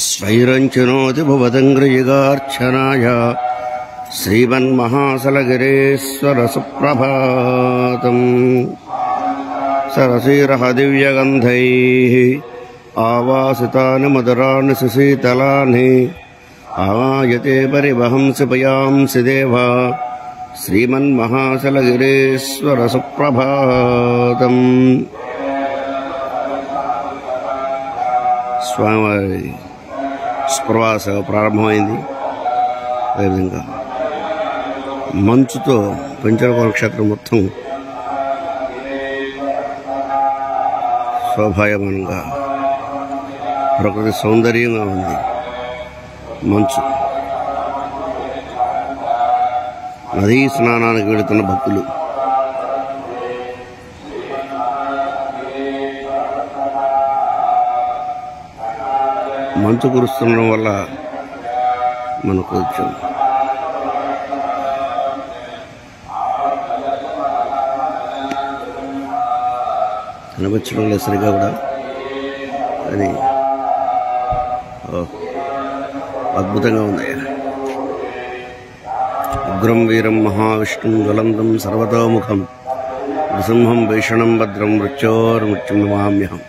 स्वैरञ्चनोति भुवदङ्घ्रियुगार्चनाय श्रीमन्महासलगिरीश्वरसुप्रभातम् सरसीरः दिव्यगन्धैः आवासितानि मधुराणि सुशीतलानि आवायते परिवहंसि पयांसि देवा श्रीमन्महासलगिरीश्वरसुप्रभातम्। స్వామివారి సుప్రభాత సేవ ప్రారంభమైంది. అదేవిధంగా మంచుతో పంచరకోణ క్షేత్రం మొత్తం శోభాయమానంగా ప్రకృతి సౌందర్యంగా ఉంది. మంచు నదీ స్నానానికి వెళుతున్న భక్తులు మంచు కురుస్తుండడం వల్ల మనకు కొంచెం కనిపించడం లేదు సరిగా కూడా, అది అద్భుతంగా ఉంది. ఉగ్రం వీరం మహావిష్ణుం జ్వలంతం సర్వతోముఖం నృసింహం భీషణం భద్రం మృత్యోర్మృత్యుం నమామ్యహం.